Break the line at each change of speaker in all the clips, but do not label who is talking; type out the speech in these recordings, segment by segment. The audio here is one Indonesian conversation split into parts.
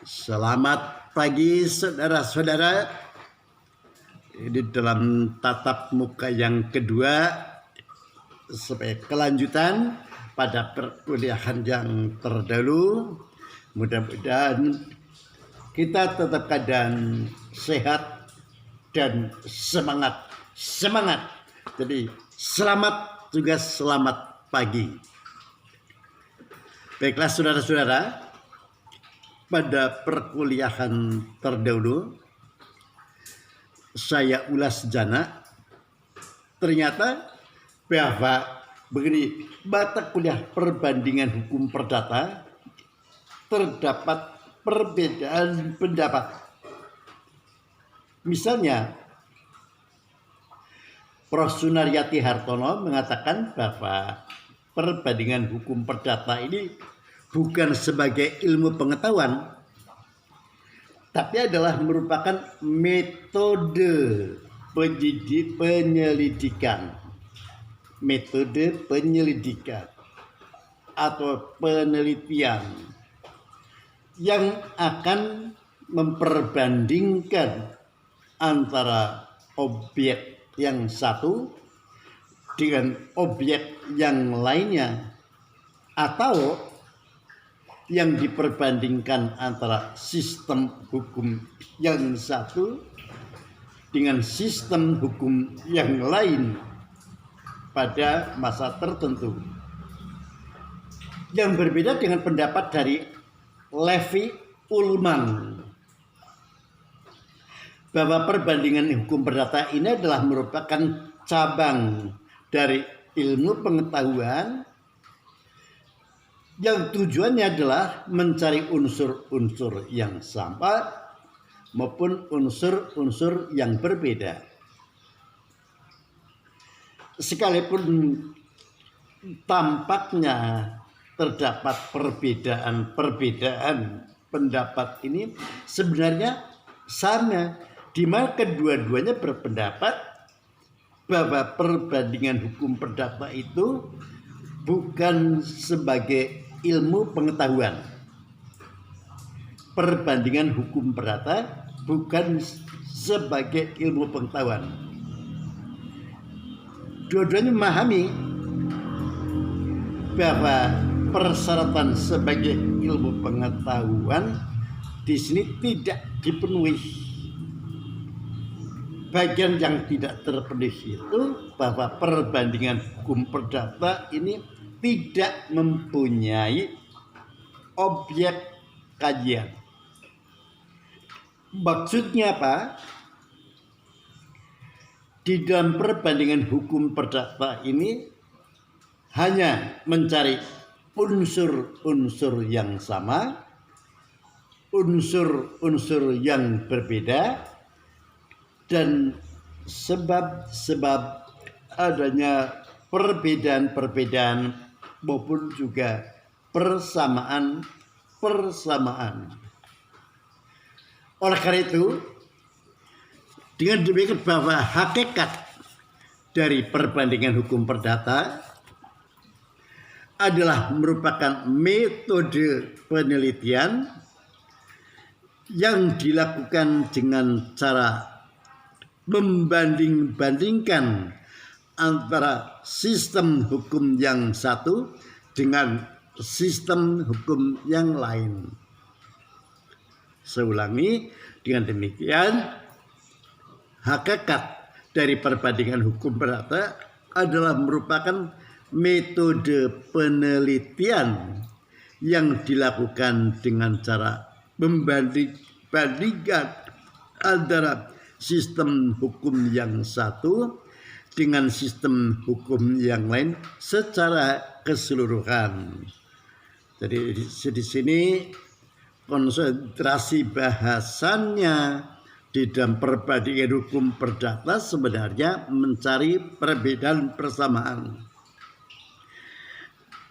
Selamat pagi saudara-saudara. Ini dalam tatap muka yang kedua sebagai kelanjutan pada perkuliahan yang terdahulu. Mudah-mudahan kita tetap keadaan sehat dan semangat. Jadi selamat juga selamat pagi. Baiklah saudara-saudara, pada perkuliahan terdahulu saya ulas jana, ternyata bahwa begini, mata kuliah perbandingan hukum perdata terdapat perbedaan pendapat. Misalnya Prof. Sunaryati Hartono mengatakan bahwa perbandingan hukum perdata ini bukan sebagai ilmu pengetahuan, tapi adalah merupakan metode penyelidikan. Metode penyelidikan atau penelitian yang akan memperbandingkan antara objek yang satu dengan objek yang lainnya, atau yang diperbandingkan antara sistem hukum yang satu dengan sistem hukum yang lain pada masa tertentu. Yang berbeda dengan pendapat dari Levi Ullman bahwa perbandingan hukum perdata ini adalah merupakan cabang dari ilmu pengetahuan yang tujuannya adalah mencari unsur-unsur yang sama maupun unsur-unsur yang berbeda. Sekalipun tampaknya terdapat perbedaan pendapat ini sebenarnya sama, di mana kedua-duanya berpendapat bahwa perbandingan hukum perdata itu bukan sebagai ilmu pengetahuan. Perbandingan hukum perdata bukan sebagai ilmu pengetahuan. Dua-duanya memahami bahwa persyaratan sebagai ilmu pengetahuan di sini tidak dipenuhi. Bagian yang tidak terpenuhi itu bahwa perbandingan hukum perdata ini tidak mempunyai objek kajian. Maksudnya apa? Di dalam perbandingan hukum perdata ini hanya mencari unsur-unsur yang sama, unsur-unsur yang berbeda, dan sebab-sebab adanya perbedaan-perbedaan maupun juga persamaan. Oleh karena itu, dengan demikian bahwa hakikat dari perbandingan hukum perdata adalah merupakan metode penelitian yang dilakukan dengan cara membanding-bandingkan antara sistem hukum yang satu dengan sistem hukum yang lain. Saya ulangi, dengan demikian hakikat dari perbandingan hukum perdata adalah merupakan metode penelitian yang dilakukan dengan cara membanding-bandingkan antara sistem hukum yang satu dengan sistem hukum yang lain secara keseluruhan. Jadi di sini konsentrasi bahasannya di dalam perbandingan hukum perdata sebenarnya mencari perbedaan persamaan.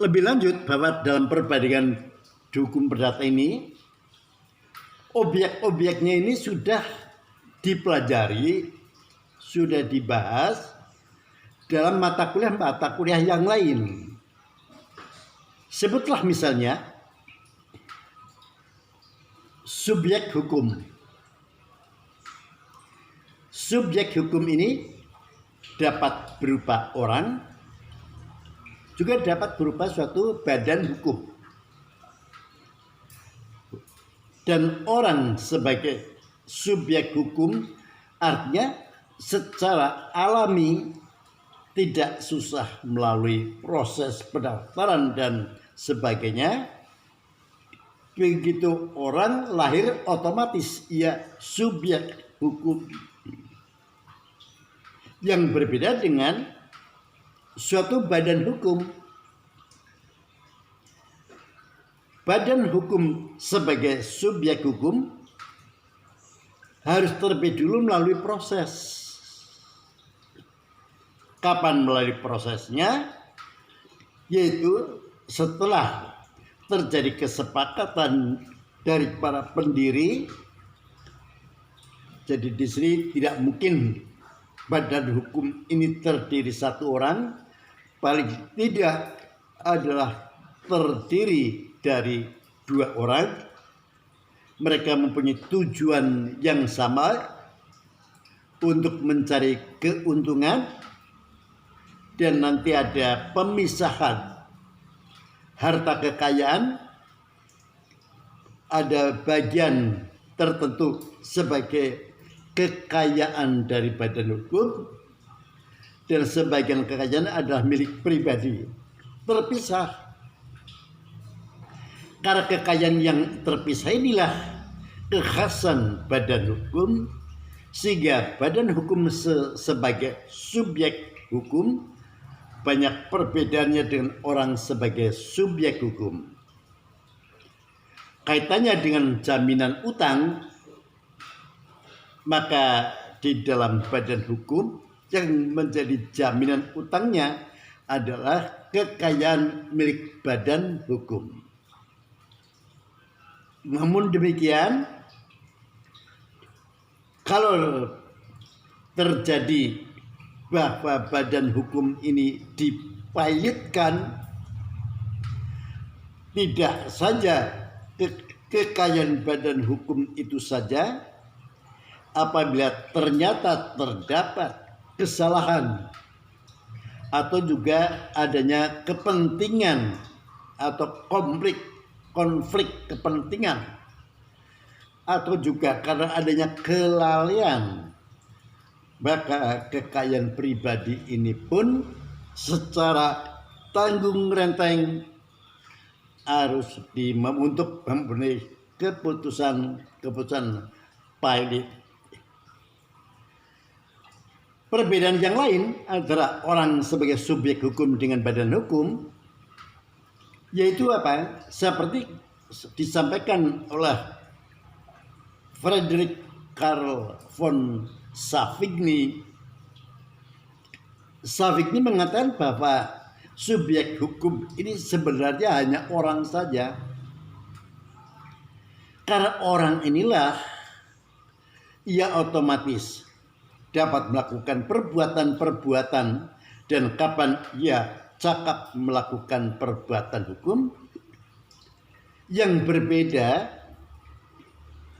Lebih lanjut bahwa dalam perbandingan hukum perdata ini objek-objeknya ini sudah dipelajari, sudah dibahas dalam mata kuliah yang lain. Sebutlah misalnya subjek hukum. Subjek hukum ini dapat berupa orang, juga dapat berupa suatu badan hukum. Dan orang sebagai subjek hukum artinya secara alami tidak susah melalui proses pendaftaran dan sebagainya. Begitu orang lahir otomatis ia subjek hukum. Yang berbeda dengan suatu badan hukum. Badan hukum sebagai subjek hukum harus terlebih dulu melalui proses. Kapan melalui prosesnya? Yaitu setelah terjadi kesepakatan dari para pendiri. Jadi di sini tidak mungkin badan hukum ini terdiri satu orang, paling tidak adalah terdiri dari dua orang. Mereka mempunyai tujuan yang sama untuk mencari keuntungan, dan nanti ada pemisahan harta kekayaan, ada bagian tertentu sebagai kekayaan dari badan hukum, dan sebagian kekayaan adalah milik pribadi, terpisah. Karena kekayaan yang terpisah inilah kekhasan badan hukum, sehingga badan hukum sebagai subjek hukum banyak perbedaannya dengan orang sebagai subjek hukum. Kaitannya dengan jaminan utang, maka di dalam badan hukum yang menjadi jaminan utangnya adalah kekayaan milik badan hukum. Namun demikian, kalau terjadi bahwa badan hukum ini dipilotkan, tidak saja kekayaan badan hukum itu saja, apabila ternyata terdapat kesalahan atau juga adanya kepentingan atau konflik kepentingan, atau juga karena adanya kelalaian, maka kekayaan pribadi ini pun secara tanggung renteng harus untuk mempunyai keputusan pilot. Perbedaan yang lain antara orang sebagai subjek hukum dengan badan hukum yaitu apa? Seperti disampaikan oleh Friedrich Karl von Savigny. Savigny mengatakan bahwa subjek hukum ini sebenarnya hanya orang saja. Karena orang inilah ia otomatis dapat melakukan perbuatan-perbuatan, dan kapan ia cakap melakukan perbuatan hukum yang berbeda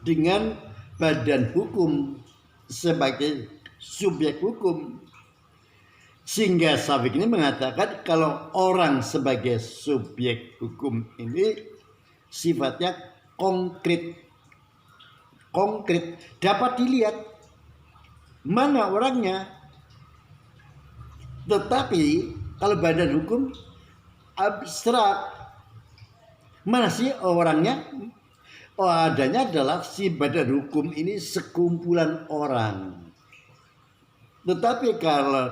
dengan badan hukum sebagai subjek hukum. Sehingga Savigny mengatakan kalau orang sebagai subjek hukum ini sifatnya konkret, dapat dilihat mana orangnya. Tetapi kalau badan hukum abstrak, mana sih orangnya? Oh, adanya adalah si badan hukum ini sekumpulan orang. Tetapi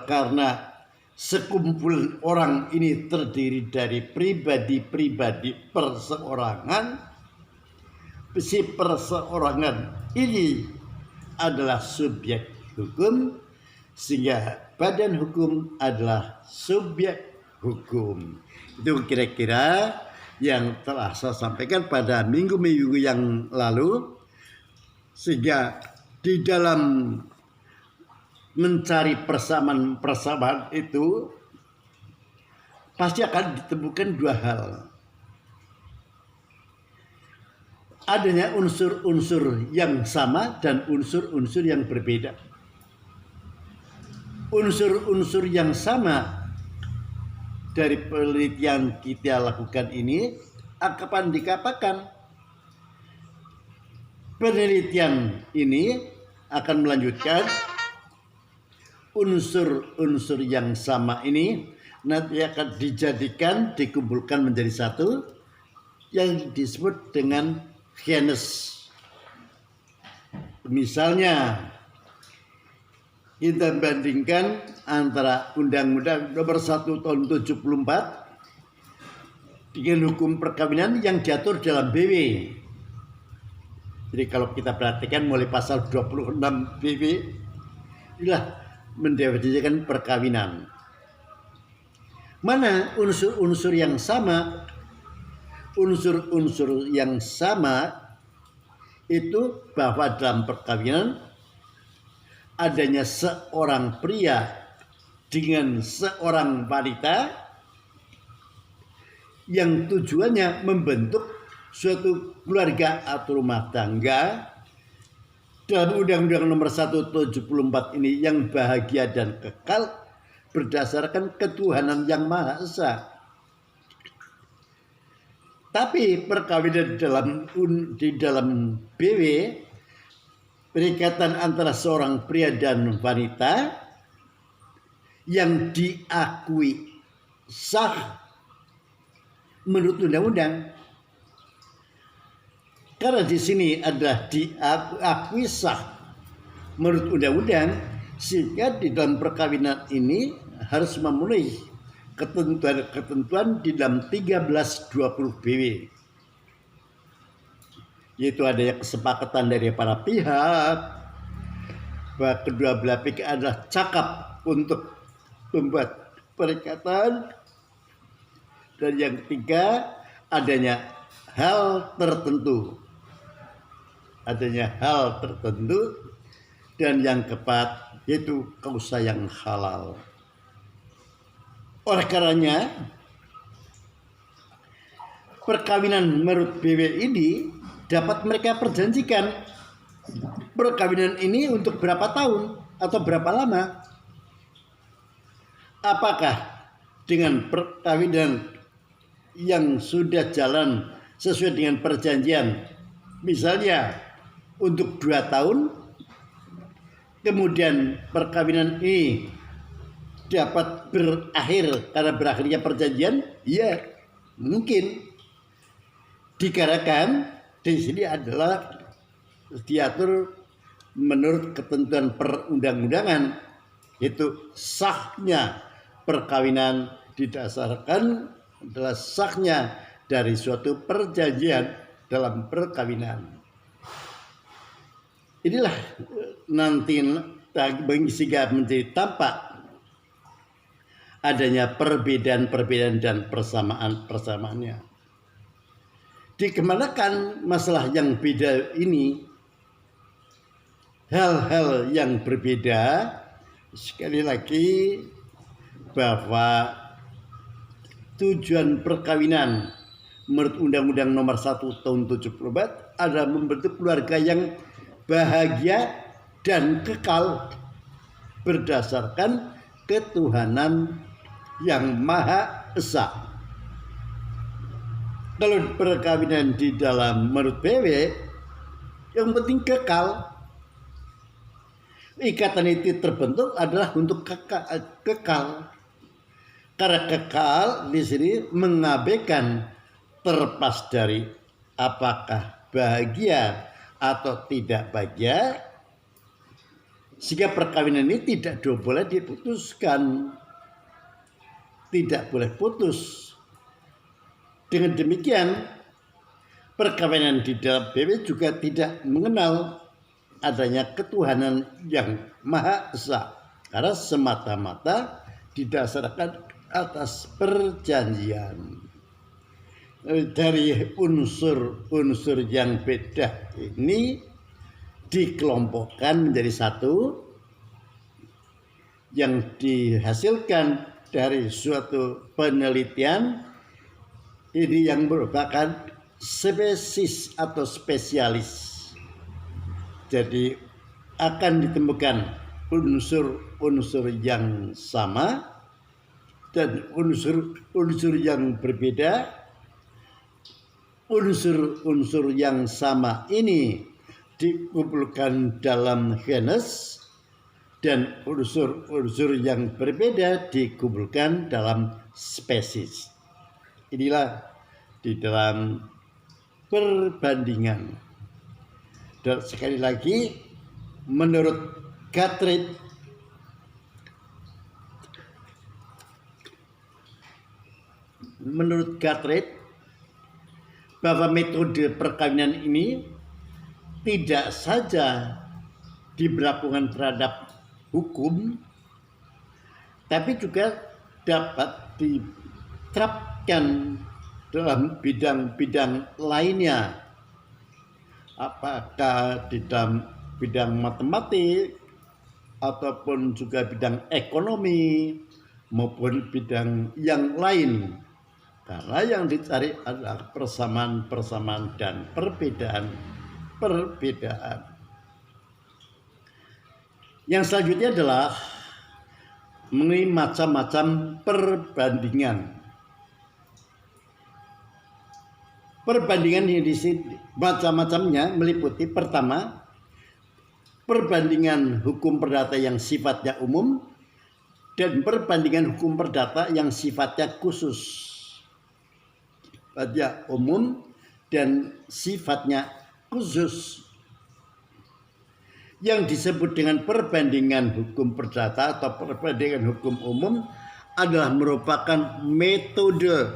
karena sekumpulan orang ini terdiri dari pribadi-pribadi perseorangan, si perseorangan ini adalah subjek hukum, sehingga badan hukum adalah subjek hukum. Itu kira-kira yang telah saya sampaikan pada minggu-minggu yang lalu, sehingga di dalam mencari persamaan itu pasti akan ditemukan dua hal. adanya unsur-unsur yang sama dan unsur-unsur yang berbeda. Unsur-unsur yang sama dari penelitian kita lakukan ini akan dikatakan penelitian ini akan melanjutkan unsur-unsur yang sama ini nanti akan dikumpulkan menjadi satu yang disebut dengan genus. Misalnya kita bandingkan antara Undang-Undang Nomor 1 Tahun 74 dengan hukum perkawinan yang diatur dalam BW. Jadi kalau kita perhatikan mulai pasal 26 BW inilah mendefinisikan perkawinan. Mana unsur-unsur yang sama? Unsur-unsur yang sama itu bahwa dalam perkawinan adanya seorang pria dengan seorang wanita yang tujuannya membentuk suatu keluarga atau rumah tangga dalam Undang-Undang Nomor 1 74 ini yang bahagia dan kekal berdasarkan ketuhanan yang Maha Esa. Tapi perkawinan di dalam BW, perikatan antara seorang pria dan wanita yang diakui sah menurut undang-undang. Karena di sini adalah diakui sah menurut undang-undang, sehingga di dalam perkawinan ini harus memenuhi ketentuan di dalam 1320 BW, yaitu adanya kesepakatan dari para pihak bahwa kedua belah pihak adalah cakap untuk membuat perikatan, dan yang ketiga adanya hal tertentu, dan yang keempat yaitu kausa yang halal. Oleh karenanya perkawinan menurut BW ini dapat mereka perjanjikan perkawinan ini untuk berapa tahun atau berapa lama. Apakah dengan perkawinan yang sudah jalan sesuai dengan perjanjian, misalnya untuk 2 tahun, kemudian perkawinan ini dapat berakhir karena berakhirnya perjanjian? Ya, mungkin. Dikarenakan di sini adalah diatur menurut ketentuan perundang-undangan, yaitu sahnya perkawinan didasarkan adalah sahnya dari suatu perjanjian dalam perkawinan. Inilah nanti sehingga menjadi tampak adanya perbedaan-perbedaan dan persamaan-persamaannya. Dikemanakan masalah yang beda ini, hal-hal yang berbeda, sekali lagi bahwa tujuan perkawinan menurut Undang-Undang Nomor 1 Tahun 74 adalah membentuk keluarga yang bahagia dan kekal berdasarkan ketuhanan yang Maha Esa. Kalau perkawinan di dalam menurut BW, yang penting kekal. Ikatan itu terbentuk adalah untuk kekal. Karena kekal di sini mengabaikan terlepas dari apakah bahagia atau tidak bahagia, sehingga perkawinan ini tidak boleh diputuskan. Tidak boleh putus. Dengan demikian, perkawinan di dalam BW juga tidak mengenal adanya ketuhanan yang Maha Esa, karena semata-mata didasarkan atas perjanjian. Dari unsur-unsur yang beda ini dikelompokkan menjadi satu yang dihasilkan dari suatu penelitian ini yang merupakan spesies atau spesialis. Jadi akan ditemukan unsur-unsur yang sama dan unsur-unsur yang berbeda. Unsur-unsur yang sama ini dikumpulkan dalam genus dan unsur-unsur yang berbeda dikumpulkan dalam spesies. Inilah di dalam perbandingan. Dan sekali lagi, menurut Guthrie, bahwa metode perkawinan ini tidak saja diberlakukan terhadap hukum, tapi juga dapat diterapkan dalam bidang-bidang lainnya. Apakah di dalam bidang matematik ataupun juga bidang ekonomi maupun bidang yang lain, karena yang dicari adalah persamaan dan perbedaan. Yang selanjutnya adalah mengenai macam-macam perbandingan. Perbandingan ini di sini macam-macamnya meliputi: pertama, perbandingan hukum perdata yang sifatnya umum dan perbandingan hukum perdata yang sifatnya khusus. Sifatnya umum dan sifatnya khusus. Yang disebut dengan perbandingan hukum perdata atau perbandingan hukum umum adalah merupakan metode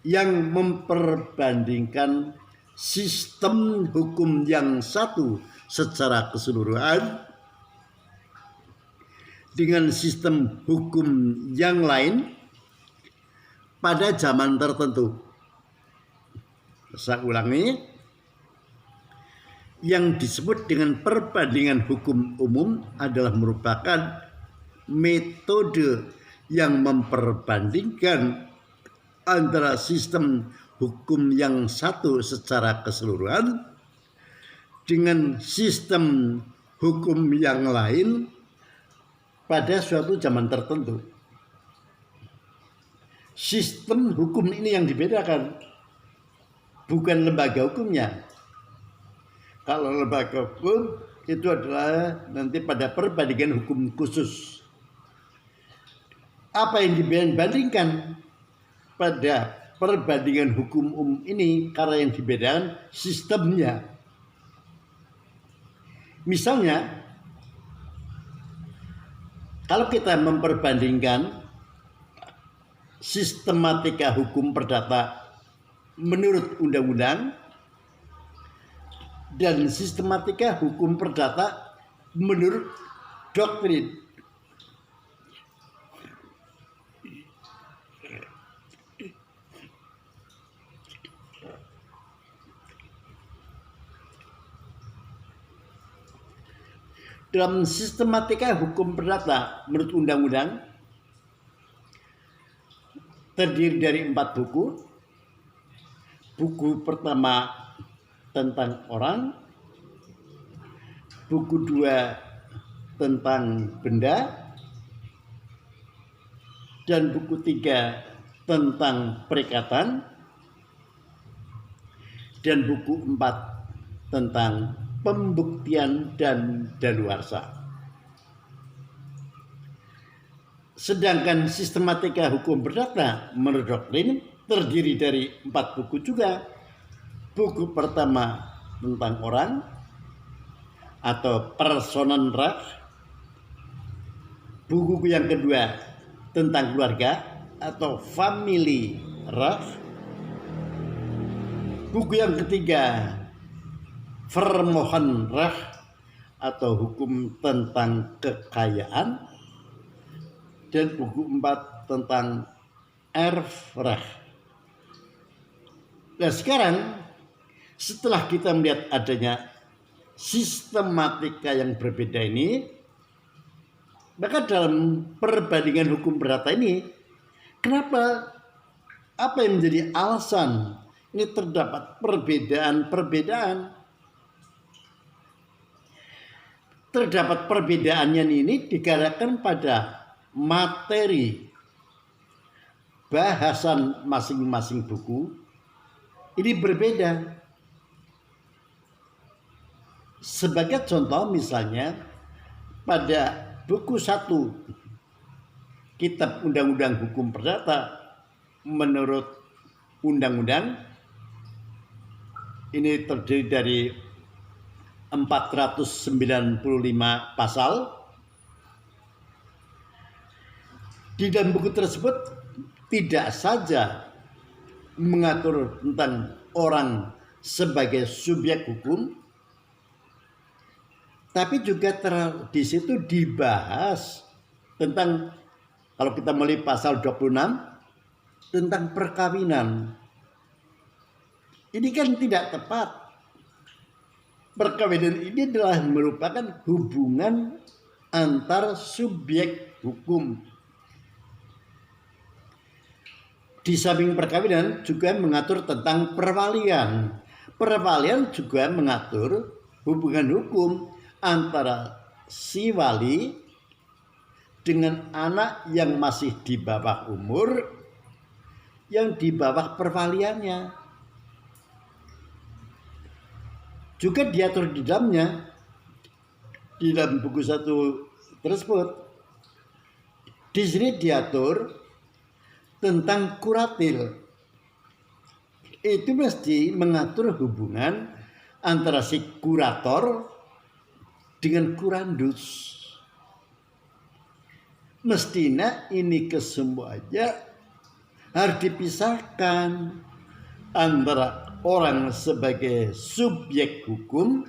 yang memperbandingkan sistem hukum yang satu secara keseluruhan dengan sistem hukum yang lain pada zaman tertentu. Saya ulangi, yang disebut dengan perbandingan hukum umum adalah merupakan metode yang memperbandingkan antara sistem hukum yang satu secara keseluruhan dengan sistem hukum yang lain pada suatu zaman tertentu. Sistem hukum ini yang dibedakan, bukan lembaga hukumnya. Kalau lembaga hukum itu adalah nanti pada perbandingan hukum khusus. Apa yang dibandingkan pada perbandingan hukum umum ini karena yang dibedakan sistemnya. Misalnya, kalau kita memperbandingkan sistematika hukum perdata menurut undang-undang dan sistematika hukum perdata menurut doktrin. Dalam sistematika hukum perdata menurut undang-undang terdiri dari 4 buku. Buku pertama tentang orang, buku 2 tentang benda, dan buku 3 tentang perikatan, dan buku 4 tentang pembuktian dan daluarsa. Sedangkan sistematika hukum perdata menurut doktrin terdiri dari 4 buku juga. Buku pertama tentang orang atau Personenrecht. Buku yang kedua tentang keluarga atau Familierecht. Buku yang ketiga Vermogenrecht atau hukum tentang kekayaan, dan buku 4 tentang Erfrecht. Nah sekarang setelah kita melihat adanya sistematika yang berbeda ini, maka dalam perbandingan hukum perdata ini, apa yang menjadi alasan ini terdapat perbedaan-perbedaan. Terdapat perbedaannya ini dikarenakan pada materi bahasan masing-masing buku ini berbeda. Sebagai contoh misalnya pada buku 1 Kitab Undang-Undang Hukum Perdata menurut undang-undang ini terdiri dari 495 pasal. Di dalam buku tersebut tidak saja mengatur tentang orang sebagai subjek hukum, tapi juga di situ dibahas tentang, kalau kita melihat pasal 26 tentang perkawinan. Ini kan tidak tepat. Perkawinan ini adalah merupakan hubungan antar subjek hukum. Di samping perkawinan juga mengatur tentang perwalian. Perwalian juga mengatur hubungan hukum antara si wali dengan anak yang masih di bawah umur, yang di bawah perwaliannya. Juga diatur di dalamnya, di dalam buku 1 tersebut. Di sini diatur tentang kuratil. Itu mesti mengatur hubungan antara si kurator dengan kurandus. Mestinya ini kesemuanya harus dipisahkan antara orang sebagai subjek hukum,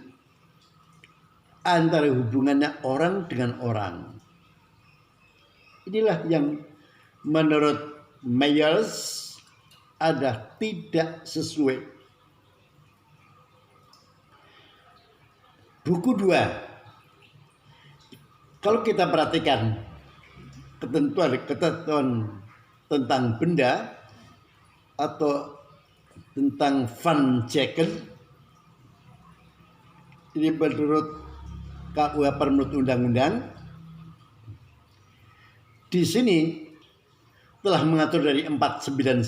antara hubungannya orang dengan orang. Inilah yang menurut Myers ada tidak sesuai. Buku 2, kalau kita perhatikan ketentuan tentang benda atau tentang Van Jacken, ini menurut KUHP menurut undang-undang, di sini telah mengatur dari 499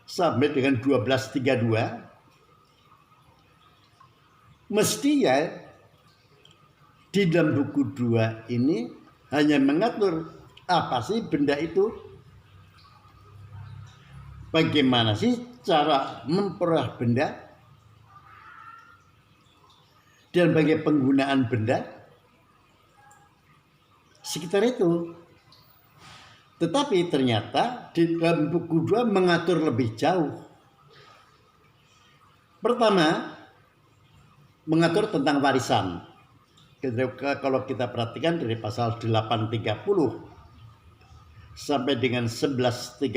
sampai dengan 1232. Mestinya di dalam buku 2 ini hanya mengatur apa sih benda itu, bagaimana sih cara memperoleh benda, dan bagaimana penggunaan benda, sekitar itu. Tetapi ternyata di dalam buku 2 mengatur lebih jauh. Pertama, mengatur tentang warisan. Kalau kita perhatikan dari pasal 830 sampai dengan 1130,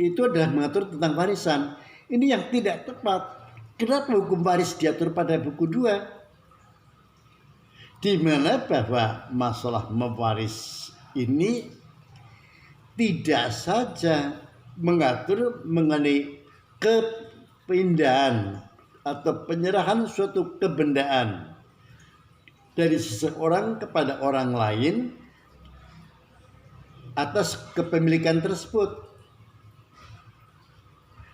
itu adalah mengatur tentang warisan. Ini yang tidak tepat. Kenapa hukum waris diatur pada buku 2? Di mana bahwa masalah mewaris ini tidak saja mengatur mengenai kepindahan atau penyerahan suatu kebendaan dari seseorang kepada orang lain atas kepemilikan tersebut.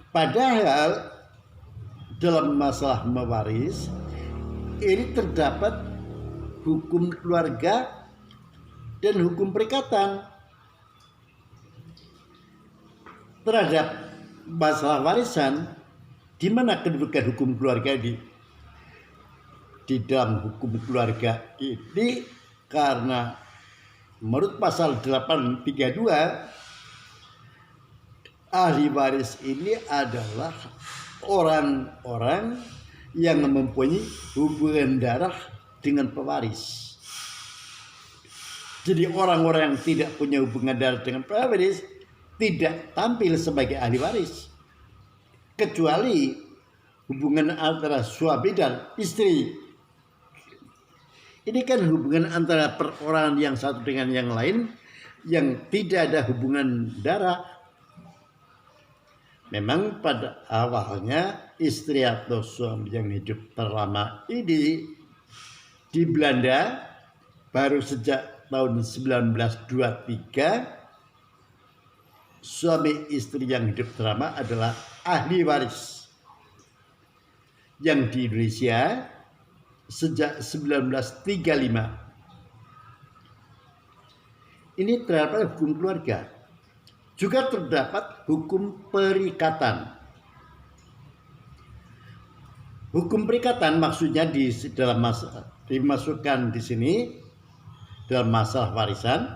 Padahal dalam masalah mewaris ini terdapat hukum keluarga dan hukum perikatan. Terhadap masalah warisan, di mana kedudukan hukum keluarga di dalam hukum keluarga ini, karena menurut pasal 832 ahli waris ini adalah orang-orang yang mempunyai hubungan darah dengan pewaris. Jadi orang-orang yang tidak punya hubungan darah dengan pewaris tidak tampil sebagai ahli waris, kecuali hubungan antara suami dan istri. Ini kan hubungan antara perorangan yang satu dengan yang lain yang tidak ada hubungan darah. Memang pada awalnya istri atau suami yang hidup terlama ini di Belanda baru sejak tahun 1923 suami istri yang hidup terlama adalah ahli waris. Yang di Indonesia sejak 1935. Ini terdapat hukum keluarga. Juga terdapat hukum perikatan. Hukum perikatan maksudnya dimasukkan di sini dalam masalah warisan.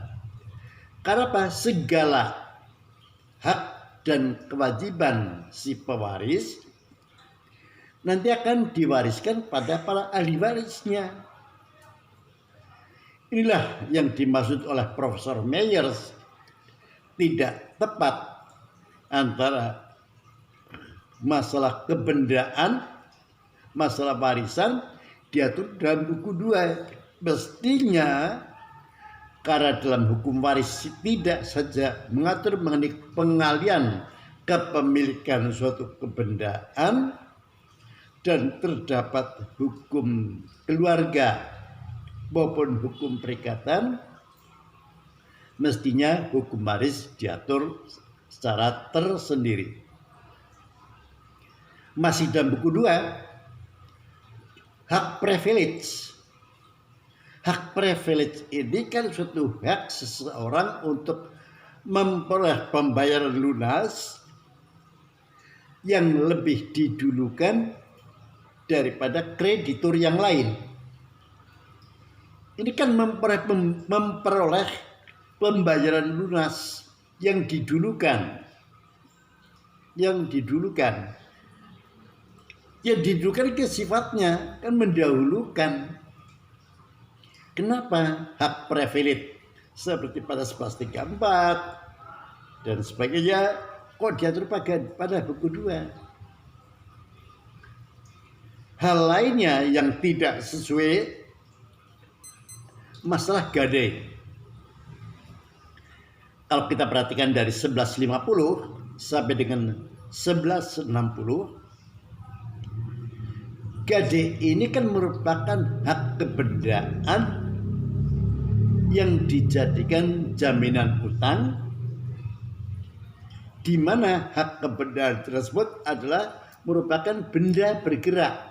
Karena apa? Segala hak dan kewajiban si pewaris nanti akan diwariskan pada para ahli warisnya. Inilah yang dimaksud oleh Profesor Myers tidak tepat antara masalah kebendaan, masalah warisan diatur dalam buku 2. Mestinya karena dalam hukum waris tidak saja mengatur mengenai pengalian kepemilikan suatu kebendaan dan terdapat hukum keluarga maupun hukum perikatan, mestinya hukum waris diatur secara tersendiri. Masih dalam buku 2, hak privilege. Hak privilege ini kan suatu hak seseorang untuk memperoleh pembayaran lunas yang lebih didulukan daripada kreditur yang lain. Ini kan memperoleh pembayaran lunas yang didulukan. Yang didulukan ke sifatnya kan mendahulukan. Kenapa hak privilege seperti pada 1134 dan sebagainya kok diatur pada buku 2? Hal lainnya yang tidak sesuai masalah gade. Kalau kita perhatikan dari 1150 sampai dengan 1160, gade ini kan merupakan hak kebendaan yang dijadikan jaminan utang, di mana hak kebendaan tersebut adalah merupakan benda bergerak.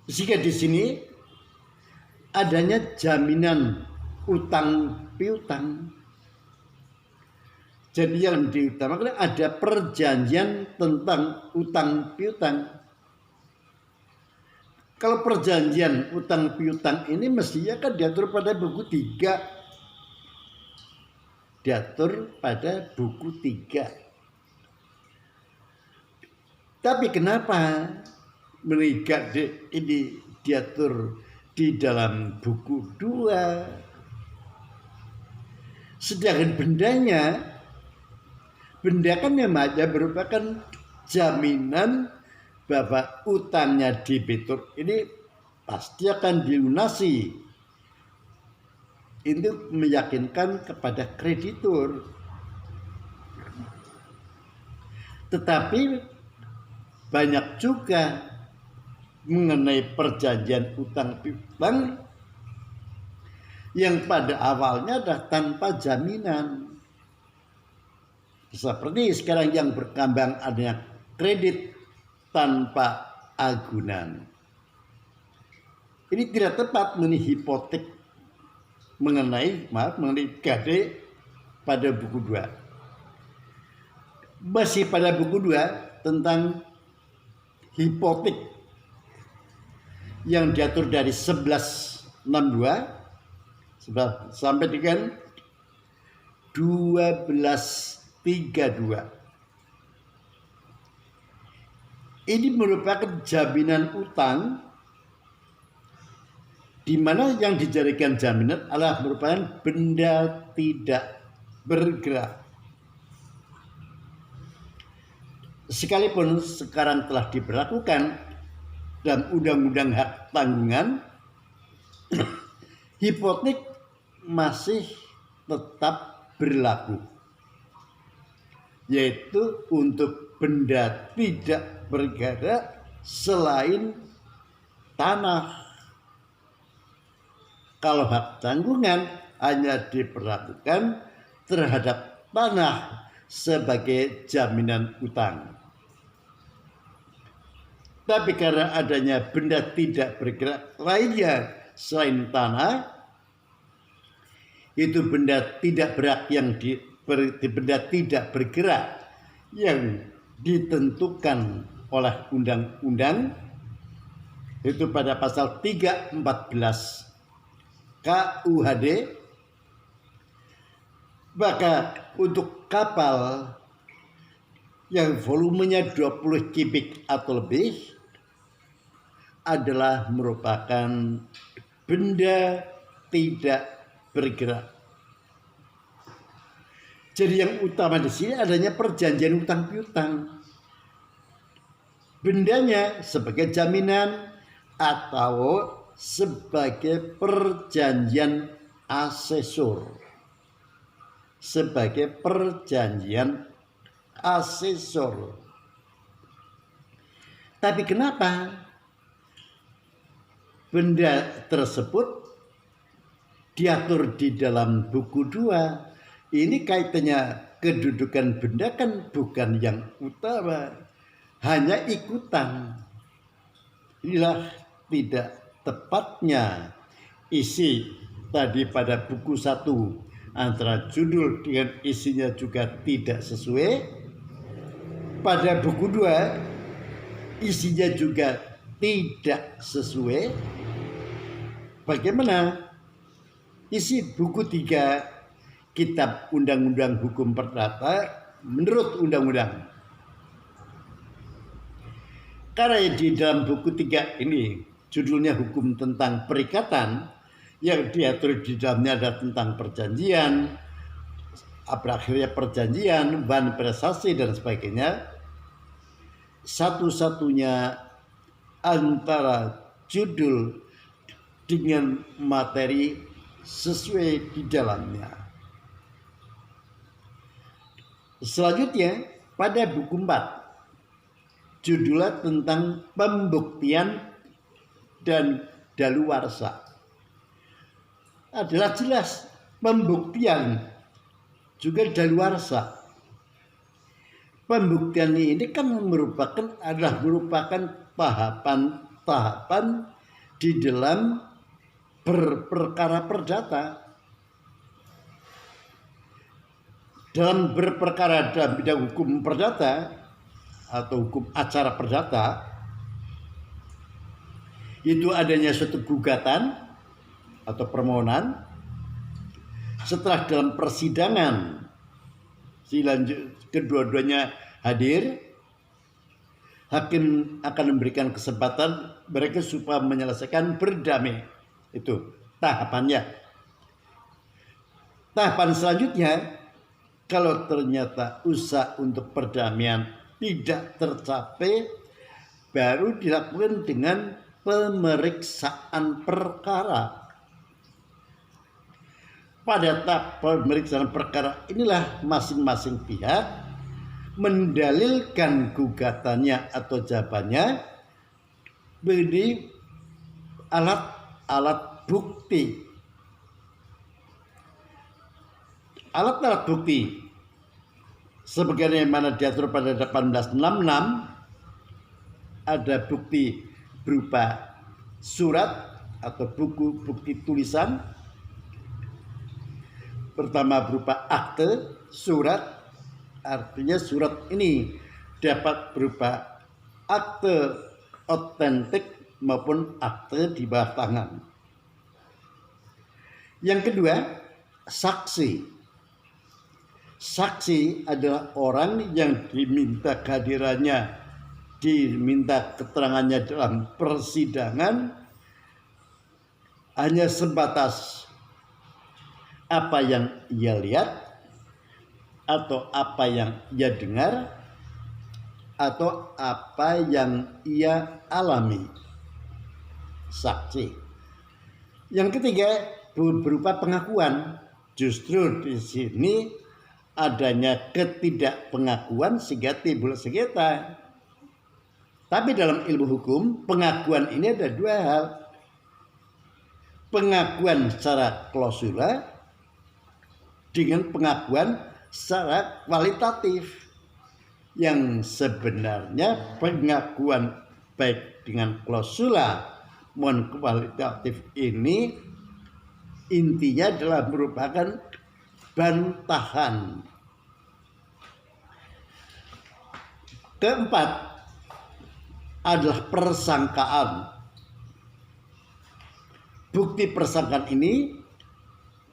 Jika di sini adanya jaminan utang piutang, jadi yang diutamakan ada perjanjian tentang utang piutang. Kalau perjanjian utang piutang ini mestinya kan diatur pada buku 3. Diatur pada buku 3. Tapi kenapa menikah ini diatur di dalam buku 2? Sedangkan benda kan memang merupakan jaminan bahwa utangnya debitur ini pasti akan dilunasi. Itu meyakinkan kepada kreditur. Tetapi banyak juga mengenai perjanjian utang piutang yang pada awalnya adalah tanpa jaminan. Seperti sekarang yang berkembang adanya kredit tanpa agunan. Ini tidak tepat mengenai hipotek mengenai gade pada buku 2. Masih pada buku 2 tentang hipotek yang diatur dari 1162 sampai dengan 1232. Ini merupakan jaminan utang di mana yang dijadikan jaminan adalah merupakan benda tidak bergerak. Sekalipun sekarang telah diberlakukan dalam Undang-Undang Hak Tanggungan, hipotek masih tetap berlaku. yaitu untuk benda tidak bergerak selain tanah. Kalau hak tanggungan hanya diperlakukan terhadap tanah sebagai jaminan utang. Tapi karena adanya benda tidak bergerak lainnya selain tanah, itu benda tidak bergerak yang ditentukan oleh undang-undang, itu pada pasal 314 KUHD, maka untuk kapal yang volumenya 20 kubik atau lebih adalah merupakan benda tidak bergerak. Jadi yang utama di sini adanya perjanjian utang piutang. Bendanya sebagai jaminan atau sebagai perjanjian asesor. Sebagai perjanjian asesor. Tapi kenapa benda tersebut diatur di dalam buku 2? Ini kaitannya kedudukan benda kan bukan yang utama, hanya ikutan. Inilah tidak tepatnya isi tadi pada buku 1, antara judul dengan isinya juga tidak sesuai. Pada buku 2 isinya juga tidak sesuai. Bagaimana isi buku 3 Kitab Undang-Undang Hukum Perdata menurut undang-undang? Karena di dalam buku 3 ini judulnya hukum tentang perikatan, yang diatur di dalamnya ada tentang perjanjian, berakhirnya perjanjian, bahan prestasi dan sebagainya. Satu-satunya antara judul dengan materi sesuai di dalamnya. Selanjutnya pada buku 4 judulnya tentang pembuktian dan daluarsa. Adalah jelas pembuktian juga daluarsa. Pembuktian ini kan merupakan tahapan-tahapan di dalam berperkara perdata. Dalam berperkara dalam bidang hukum perdata atau hukum acara perdata, itu adanya suatu gugatan atau permohonan. Setelah dalam persidangan kedua-duanya hadir, hakim akan memberikan kesempatan mereka supaya menyelesaikan berdamai. Itu tahapannya. Tahapan selanjutnya, kalau ternyata usaha untuk perdamaian tidak tercapai, baru dilakukan dengan pemeriksaan perkara. Pada tahap pemeriksaan perkara inilah masing-masing pihak mendalilkan gugatannya atau jawabannya beri alat-alat bukti. Alat-alat bukti sebagaimana diatur pada 1866 ada bukti berupa surat atau buku bukti tulisan. Pertama berupa akte, surat, artinya surat ini dapat berupa akte otentik maupun akte di bawah tangan. Yang kedua, saksi. Saksi adalah orang yang diminta kehadirannya, diminta keterangannya dalam persidangan hanya sebatas apa yang ia lihat atau apa yang ia dengar atau apa yang ia alami. Saksi. Yang ketiga berupa pengakuan. Justru di sini adanya ketidakpengakuan sehingga timbul sengketa. Tapi dalam ilmu hukum, pengakuan ini ada dua hal. Pengakuan secara klausula dengan pengakuan secara kualitatif. Yang sebenarnya pengakuan baik dengan klausula maupun kualitatif ini intinya adalah merupakan bantahan. Keempat adalah persangkaan. Bukti persangkaan ini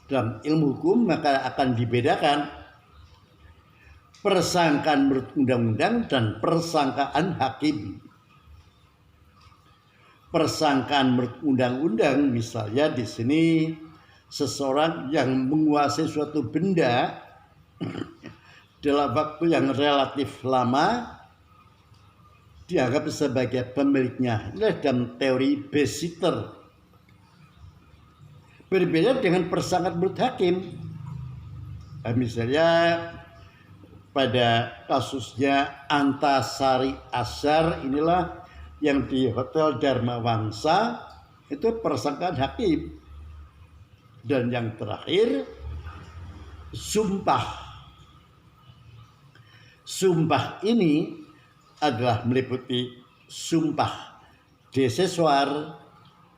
dalam ilmu hukum maka akan dibedakan persangkaan menurut undang-undang dan persangkaan hakim. Persangkaan menurut undang-undang misalnya di sini seseorang yang menguasai suatu benda dalam waktu yang relatif lama dianggap sebagai pemiliknya. Ini dalam teori babysitter. Berbeda dengan persangkaan menurut hakim. Misalnya pada kasusnya Antasari Ashar inilah yang di Hotel Dharma Wangsa itu persangkaan hakim. Dan yang terakhir sumpah. Sumpah ini adalah meliputi sumpah desesuar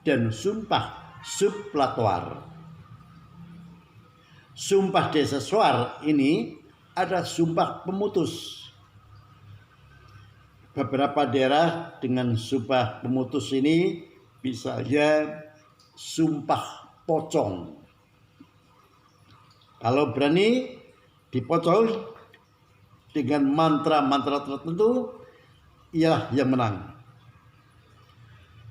dan sumpah subplatuar. Sumpah desesuar ini ada sumpah pemutus. Beberapa daerah dengan sumpah pemutus ini misalnya sumpah pocong. Kalau berani dipocong dengan mantra-mantra tertentu, ialah yang menang.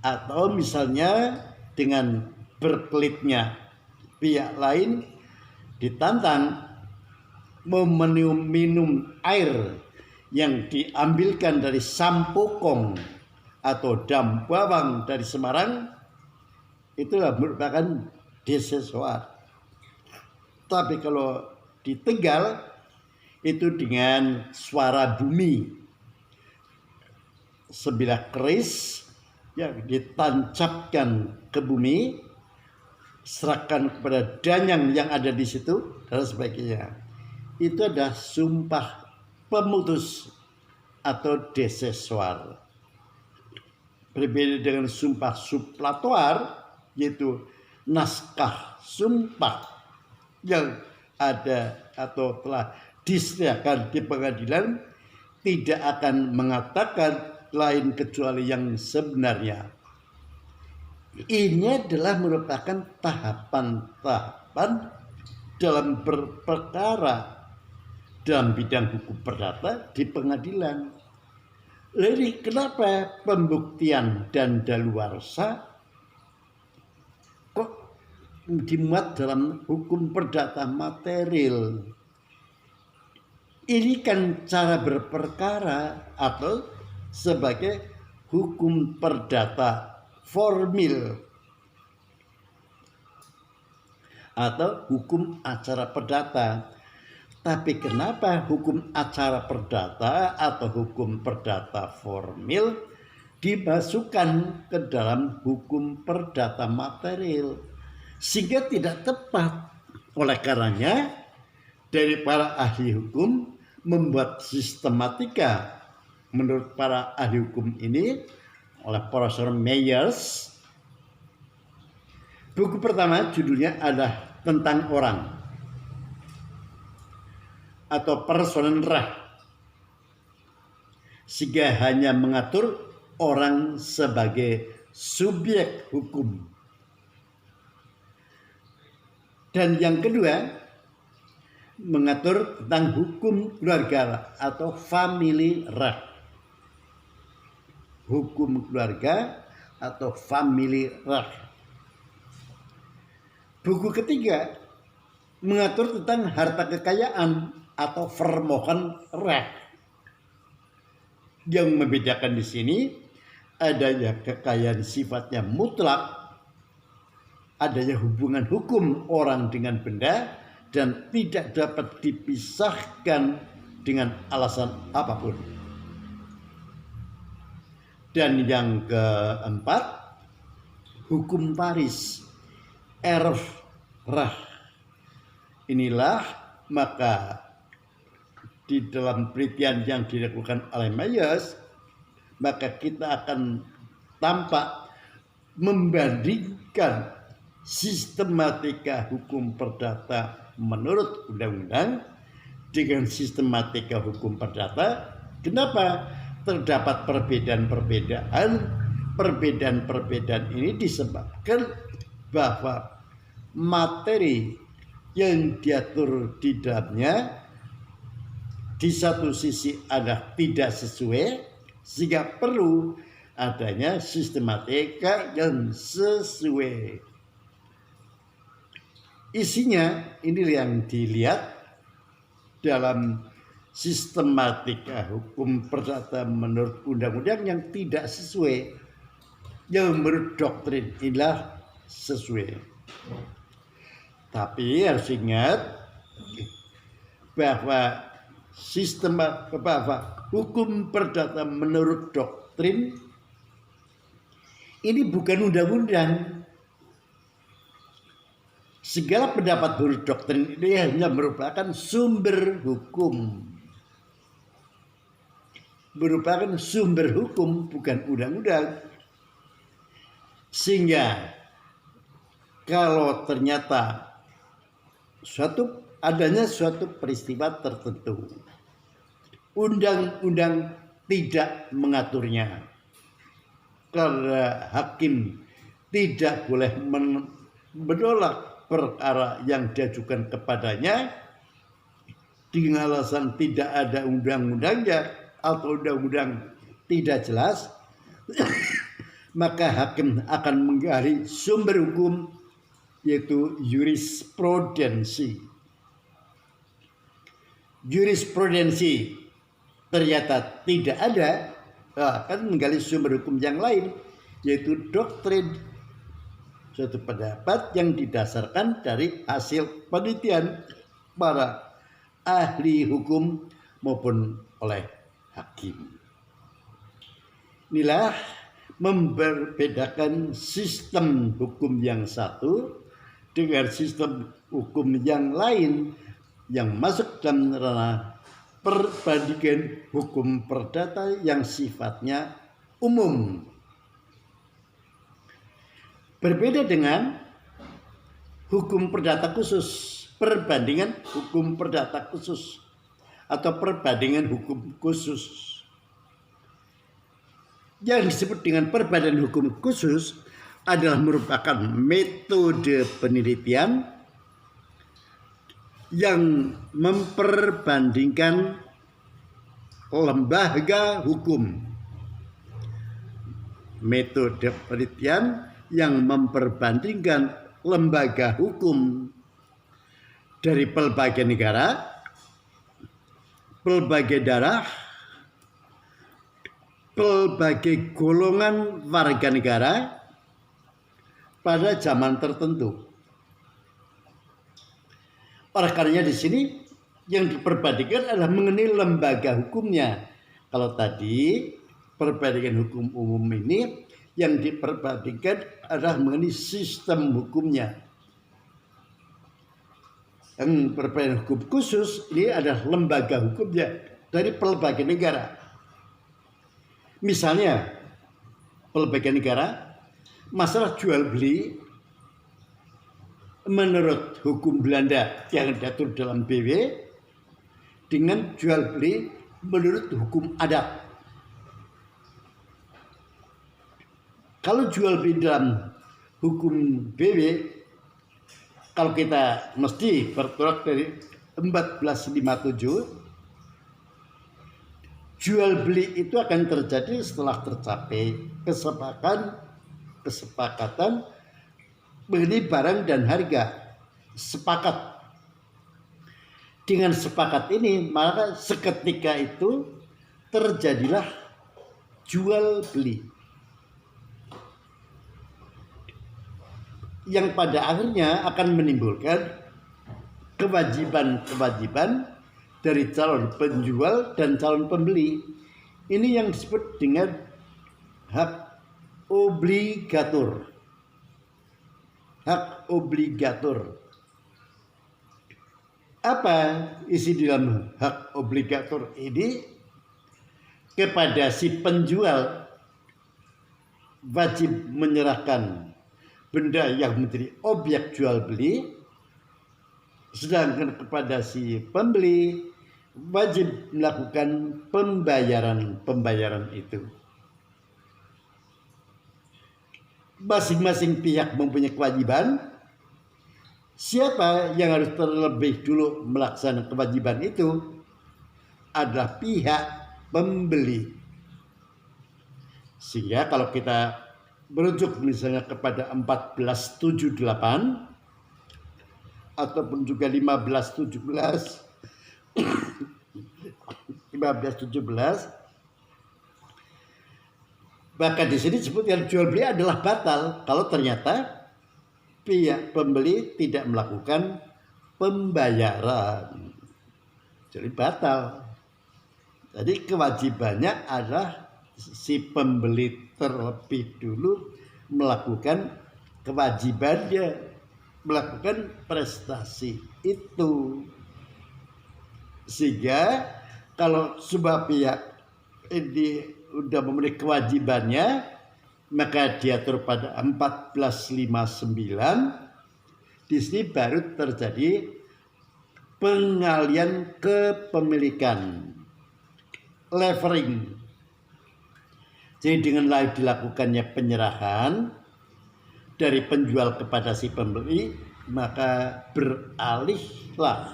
Atau misalnya dengan berkelitnya pihak lain ditantang minum air yang diambilkan dari Sampokong atau Dam Bawang dari Semarang, itulah merupakan desesuar. Tapi kalau di Tegal itu dengan suara bumi, sebilah keris yang ditancapkan ke bumi, serahkan kepada danyang yang ada di situ dan sebagainya. Itu adalah sumpah pemutus atau desesuar. Berbeda dengan sumpah subplatuar, yaitu naskah sumpah yang ada atau telah disediakan di pengadilan tidak akan mengatakan lain kecuali yang sebenarnya. Ini adalah merupakan tahapan-tahapan dalam berperkara dalam bidang hukum perdata di pengadilan. Jadi kenapa pembuktian dan daluarsa kok dimuat dalam hukum perdata material? Ini kan cara berperkara atau sebagai hukum perdata formil atau hukum acara perdata. Tapi kenapa hukum acara perdata atau hukum perdata formil dimasukkan ke dalam hukum perdata material? Sehingga tidak tepat. Oleh karenanya dari para ahli hukum membuat sistematika menurut para ahli hukum ini oleh Profesor Myers. Buku pertama judulnya adalah tentang orang atau personenrecht, sehingga hanya mengatur orang sebagai subjek hukum. Dan yang kedua mengatur tentang hukum keluarga atau family right. Hukum keluarga atau family right. Buku ketiga mengatur tentang harta kekayaan atau vermogenrecht. Yang membedakan di sini adanya kekayaan sifatnya mutlak, adanya hubungan hukum orang dengan benda, dan tidak dapat dipisahkan dengan alasan apapun. Dan yang keempat, hukum Paris, rah. Inilah maka di dalam penelitian yang dilakukan oleh Myers, maka kita akan tampak membandingkan sistematika hukum perdata menurut undang-undang dengan sistematika hukum perdata. Kenapa terdapat perbedaan-perbedaan? Perbedaan-perbedaan ini disebabkan bahwa materi yang diatur di dalamnya di satu sisi ada tidak sesuai, sehingga perlu adanya sistematika yang sesuai. Isinya ini yang dilihat dalam sistematika hukum perdata menurut undang-undang yang tidak sesuai, yang menurut doktrin inilah sesuai. Tapi harus ingat bahwa hukum perdata menurut doktrin ini bukan undang-undang. Segala pendapat menurut doktrin ini hanya merupakan sumber hukum. Merupakan sumber hukum, bukan undang-undang. Sehingga kalau ternyata adanya suatu peristiwa tertentu, undang-undang tidak mengaturnya, karena hakim tidak boleh menolak perkara yang diajukan kepadanya dengan alasan tidak ada undang-undangnya atau undang-undang tidak jelas, maka hakim akan menggali sumber hukum, yaitu jurisprudensi. Jurisprudensi ternyata tidak ada, akan menggali sumber hukum yang lain, yaitu doktrin, suatu pendapat yang didasarkan dari hasil penelitian para ahli hukum maupun oleh hakim. Inilah membedakan sistem hukum yang satu dengan sistem hukum yang lain yang masuk dalam ranah perbandingan hukum perdata yang sifatnya umum. Berbeda dengan hukum perdata khusus, perbandingan hukum perdata khusus atau perbandingan hukum khusus. Yang disebut dengan perbandingan hukum khusus adalah merupakan metode penelitian yang memperbandingkan lembaga hukum. Metode penelitian yang memperbandingkan lembaga hukum dari pelbagai negara, pelbagai daerah, pelbagai golongan warga negara pada zaman tertentu. Oleh karenanya di sini yang diperbandingkan adalah mengenai lembaga hukumnya. Kalau tadi perbandingan hukum umum ini yang diperbandingkan adalah mengenai sistem hukumnya. Yang perbandingan hukum khusus ini adalah lembaga hukumnya dari pelbagai negara. Misalnya pelbagai negara, masalah jual beli menurut hukum Belanda yang diatur dalam BW dengan jual beli menurut hukum adat. Kalau jual beli dalam hukum BW, kalau kita mesti bertolak dari 1457, jual beli itu akan terjadi setelah tercapai kesepakatan mengenai barang dan harga. Sepakat. Dengan sepakat ini, maka seketika itu terjadilah jual beli, yang pada akhirnya akan menimbulkan kewajiban-kewajiban dari calon penjual dan calon pembeli. Ini yang disebut dengan hak obligator. Hak obligator. Apa isi di dalam hak obligator ini? Kepada si penjual wajib menyerahkan benda yang menjadi objek jual beli, sedangkan kepada si pembeli wajib melakukan pembayaran itu. Masing-masing pihak mempunyai kewajiban. Siapa yang harus terlebih dulu melaksanakan kewajiban itu adalah pihak pembeli. Sehingga kalau kita merujuk misalnya kepada 1478 ataupun juga 1517 maka di sini disebutkan jual beli adalah batal kalau ternyata pihak pembeli tidak melakukan pembayaran. Jadi batal. Jadi kewajibannya adalah si pembeli terlebih dulu melakukan kewajibannya, melakukan prestasi itu. Sehingga kalau sebuah pihak ini sudah memenuhi kewajibannya, maka diatur pada 1459 di sini baru terjadi pengalian kepemilikan, levering. Jadi dengan dilakukannya penyerahan dari penjual kepada si pembeli, maka beralihlah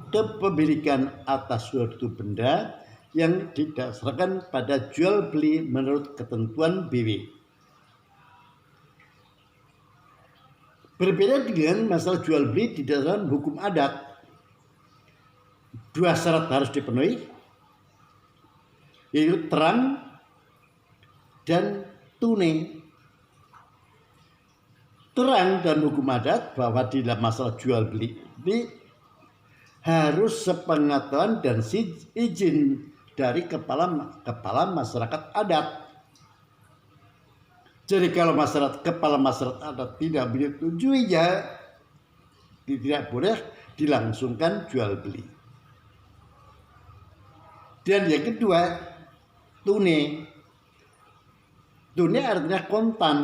kepemilikan atas suatu benda yang didasarkan pada jual beli menurut ketentuan BW. Berbeda dengan masalah jual beli didasarkan hukum adat. Dua syarat harus dipenuhi, yaitu terang dan tunai. Terang dan hukum adat bahwa di dalam masalah jual beli ini harus sepengetahuan dan izin dari kepala masyarakat adat. Jadi kalau kepala masyarakat adat tidak menyetujui, ya tidak boleh dilangsungkan jual beli. Dan yang kedua, tunai. Tunai artinya kontan.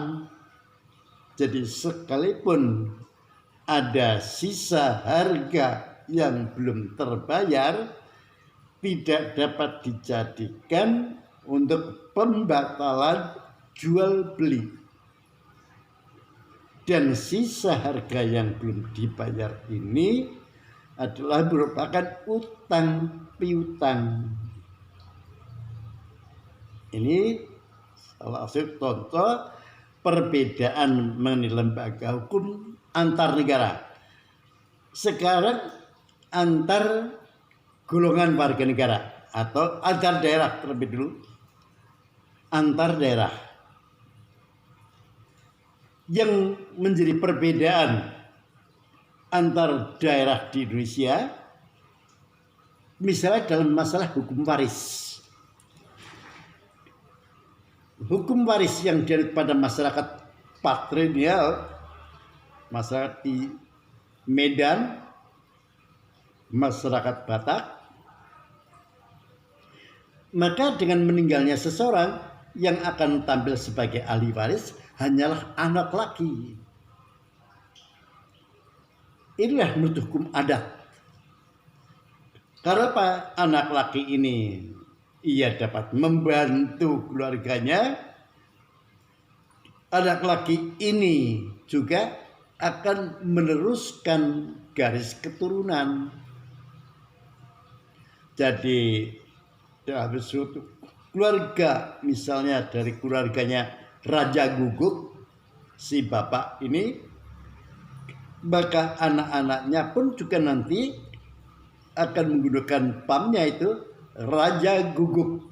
Jadi sekalipun ada sisa harga yang belum terbayar, tidak dapat dijadikan untuk pembatalan jual beli. Dan sisa harga yang belum dibayar ini adalah merupakan utang piutang. Ini salah satu contoh perbedaan mengenai lembaga hukum antar negara. Sekarang antar golongan warga negara atau antar daerah terlebih dulu. Antar daerah. Yang menjadi perbedaan antar daerah di Indonesia, misalnya dalam masalah hukum waris. Hukum waris yang dianut pada masyarakat patrilineal, masyarakat di Medan, masyarakat Batak, maka dengan meninggalnya seseorang yang akan tampil sebagai ahli waris hanyalah anak laki. Inilah menurut hukum adat. Karena apa? Anak laki ini ia dapat membantu keluarganya. Anak laki ini juga akan meneruskan garis keturunan. Jadi dalam suatu keluarga, misalnya dari keluarganya Raja Guguk, si bapak ini, maka anak-anaknya pun juga nanti akan menggunakan pamnya itu Raja Guguk.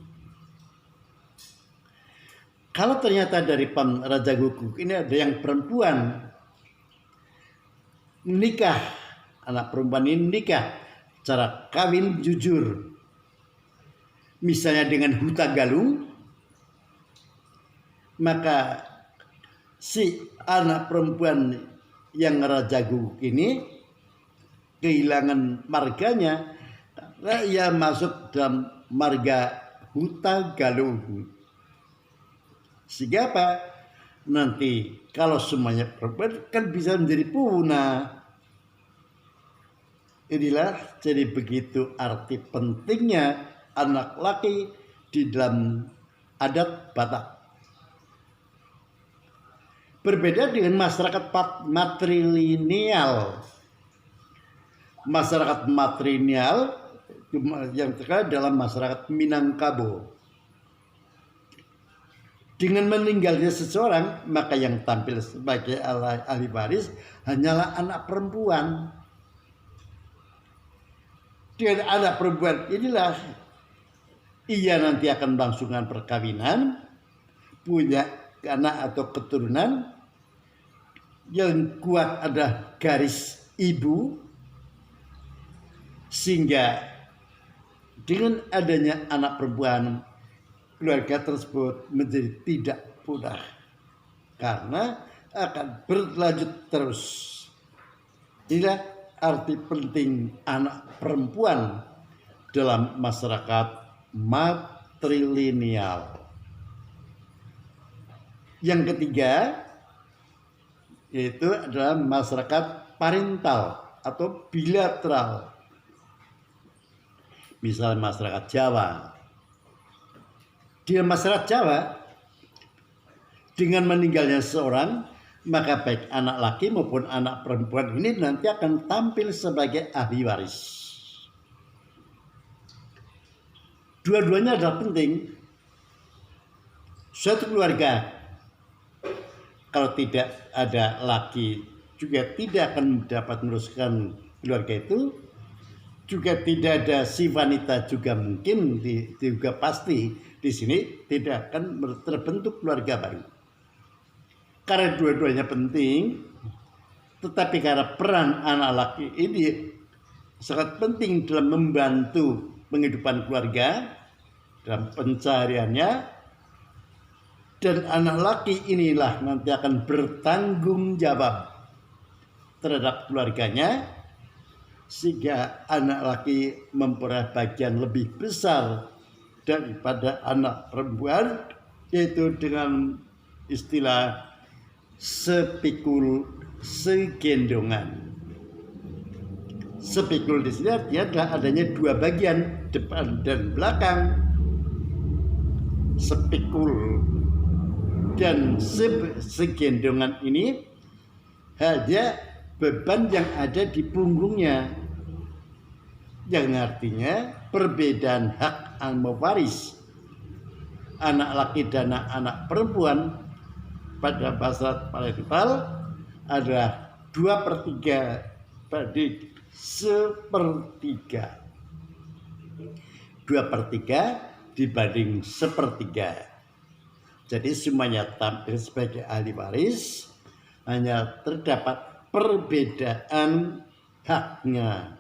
Kalau ternyata dari pam Raja Guguk ini ada yang perempuan menikah anak perempuan ini nikah cara kawin jujur, misalnya dengan huta galung, maka si anak perempuan yang raja guguk ini kehilangan marganya karena ia masuk dalam marga huta galung. Sehingga apa? Nanti kalau semuanya perempuan kan bisa menjadi punah. Inilah jadi begitu arti pentingnya anak laki di dalam adat Batak. Berbeda dengan masyarakat matrilineal. Masyarakat matrilineal yang terkenal dalam masyarakat Minangkabau. Dengan meninggalnya seseorang, maka yang tampil sebagai ahli waris hanyalah anak perempuan. Dengan anak perempuan inilah ia nanti akan melangsungkan perkawinan, punya anak atau keturunan yang kuat ada garis ibu, sehingga dengan adanya anak perempuan keluarga tersebut menjadi tidak punah karena akan berlanjut terus. Inilah arti penting anak perempuan dalam masyarakat matrilineal. Yang ketiga yaitu adalah masyarakat parental atau bilateral. Misalnya masyarakat Jawa. Di masyarakat Jawa dengan meninggalnya seorang, maka baik anak laki maupun anak perempuan ini nanti akan tampil sebagai ahli waris. Dua-duanya adalah penting. Suatu keluarga kalau tidak ada laki juga tidak akan dapat meneruskan keluarga itu, juga tidak ada si wanita juga mungkin juga pasti di sini tidak akan terbentuk keluarga baru. Karena dua-duanya penting, tetapi karena peran anak laki ini sangat penting dalam membantu penghidupan keluarga dalam pencahariannya, dan anak laki inilah nanti akan bertanggung jawab terhadap keluarganya, sehingga anak laki memperoleh bagian lebih besar daripada anak perempuan, yaitu dengan istilah sepikul segendongan. Sepikul di sini artinya adalah adanya dua bagian, depan dan belakang. Sepikul dan segendongan ini hanya beban yang ada di punggungnya, yang artinya perbedaan hak mewaris anak laki dan anak perempuan pada masyarakat parental adalah 2/3 banding 1/3. 2/3 dibanding 1/3. Jadi semuanya tampil sebagai ahli waris, hanya terdapat perbedaan haknya.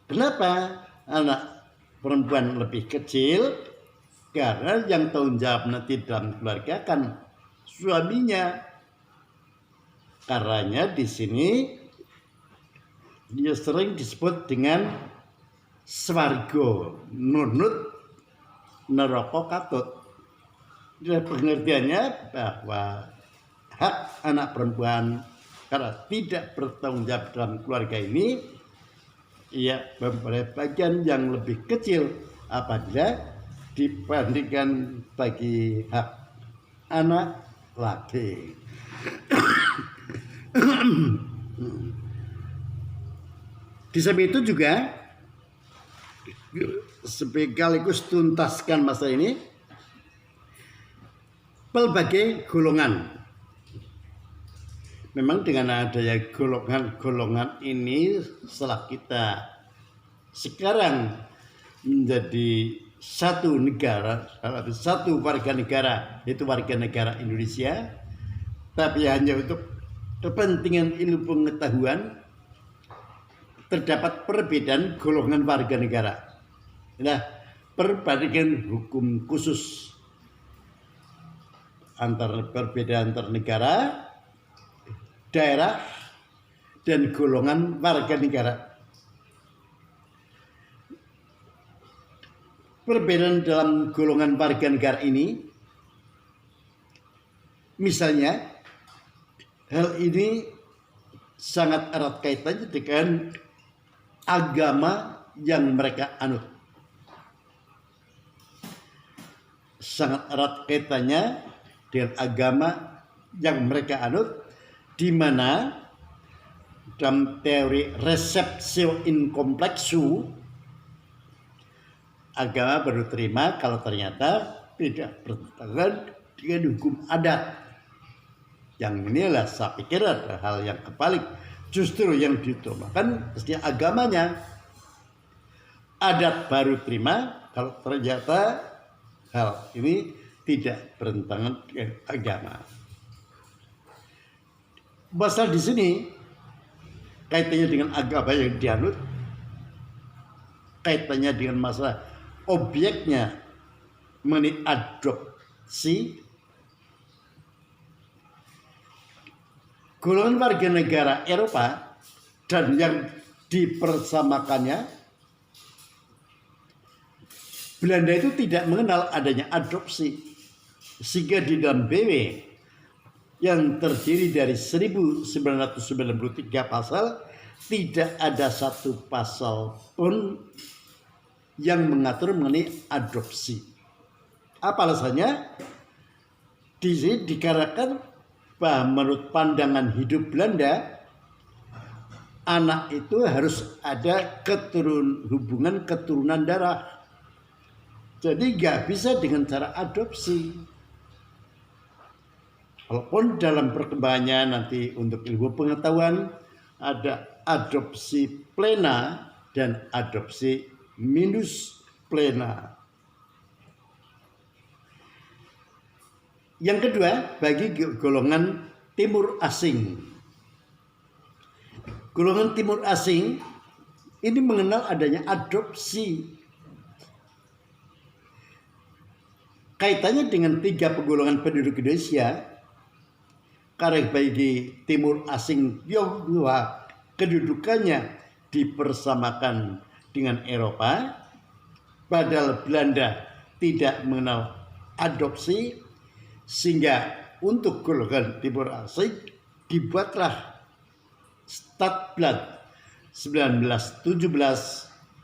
Kenapa anak perempuan lebih kecil? Karena yang tanggung jawab nanti dalam keluarga kan suaminya. Karenanya di sini dia sering disebut dengan swarga nunut neraka katut. Pengertiannya bahwa hak anak perempuan karena tidak bertanggung jawab dalam keluarga ini, ia memperoleh bagian yang lebih kecil apabila dibandingkan bagi hak anak laki. Di samping itu juga sekaligus tuntaskan masalah ini, pelbagai golongan. Memang dengan adanya golongan-golongan ini, setelah kita sekarang menjadi satu negara, satu warga negara, yaitu warga negara Indonesia, tapi hanya untuk kepentingan ilmu pengetahuan, terdapat perbedaan golongan warga negara. Nah, perbandingan hukum khusus perbedaan antar negara, daerah, dan golongan warga negara. Perbedaan dalam golongan warga negara ini, misalnya, hal ini sangat erat kaitannya dengan agama yang mereka anut. Sangat erat kaitannya dengan agama yang mereka anut, di mana dalam teori receptio in complexu, agama baru terima kalau ternyata tidak bertentangan dengan hukum adat. Yang inilah saya pikir ada hal yang kebalik. Justru yang diutamakan mesti agamanya. Adat baru terima kalau ternyata hal ini tidak bertentangan dengan agama. Masalah di sini kaitannya dengan agama yang dianut, kaitannya dengan masalah objeknya mengenai adopsi. Golongan warga negara Eropa dan yang dipersamakannya, Belanda itu tidak mengenal adanya adopsi, sehingga di dalam BW yang terdiri dari 1993 pasal, tidak ada satu pasal pun yang mengatur mengenai adopsi. Apa alasannya? Di sini dikarenakan bahwa menurut pandangan hidup Belanda, anak itu harus ada hubungan keturunan darah. Jadi nggak bisa dengan cara adopsi. Walaupun dalam perkembangannya nanti untuk ilmu pengetahuan ada adopsi plena dan adopsi minus plena. Yang kedua, bagi golongan timur asing. Golongan timur asing ini mengenal adanya adopsi. Kaitannya dengan 3 penggolongan penduduk Indonesia, karena bagi timur asing Tionghoa kedudukannya dipersamakan dengan Eropa, padahal Belanda tidak mengenal adopsi. Sehingga untuk golongan timur asing dibuatlah Stadtblad 1917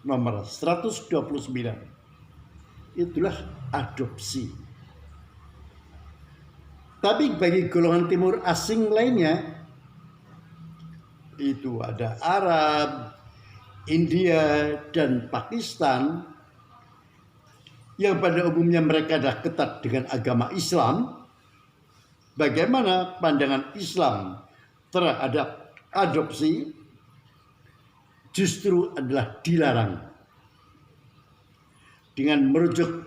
nomor 129. Itulah adopsi. Tapi bagi golongan timur asing lainnya, itu ada Arab, India, dan Pakistan, yang pada umumnya mereka adalah ketat dengan agama Islam. Bagaimana pandangan Islam terhadap adopsi? Justru adalah dilarang. Dengan merujuk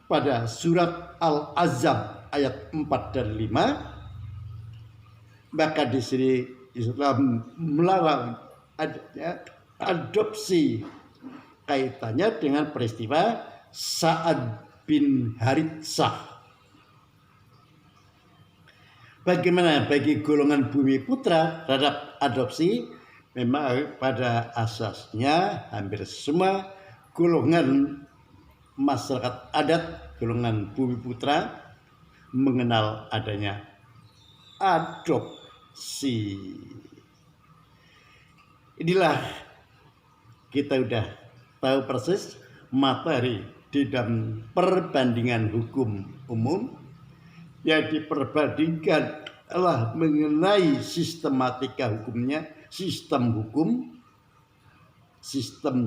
pada surat Al-Ahzab ayat 4 dan 5, maka di sini Islam melarang adanya adopsi. Kaitannya dengan peristiwa Sa'ad bin Haritsah. Bagaimana bagi golongan bumi putra terhadap adopsi? Memang pada asasnya hampir semua golongan masyarakat adat, golongan bumi putra mengenal adanya adopsi. Inilah kita udah tahu persis materi di dalam perbandingan hukum umum. Yang diperbandingkan adalah mengenai sistematika hukumnya, sistem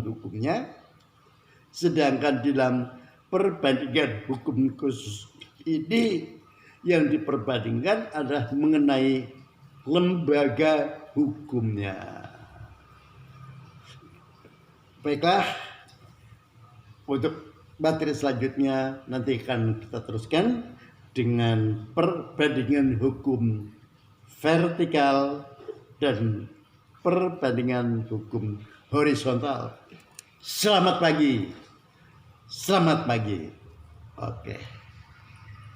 hukumnya. Sedangkan di dalam perbandingan hukum khusus ini yang diperbandingkan adalah mengenai lembaga hukumnya. Baiklah, untuk materi selanjutnya nanti akan kita teruskan dengan perbandingan hukum vertikal dan perbandingan hukum horizontal. Selamat pagi. Selamat pagi. Oke.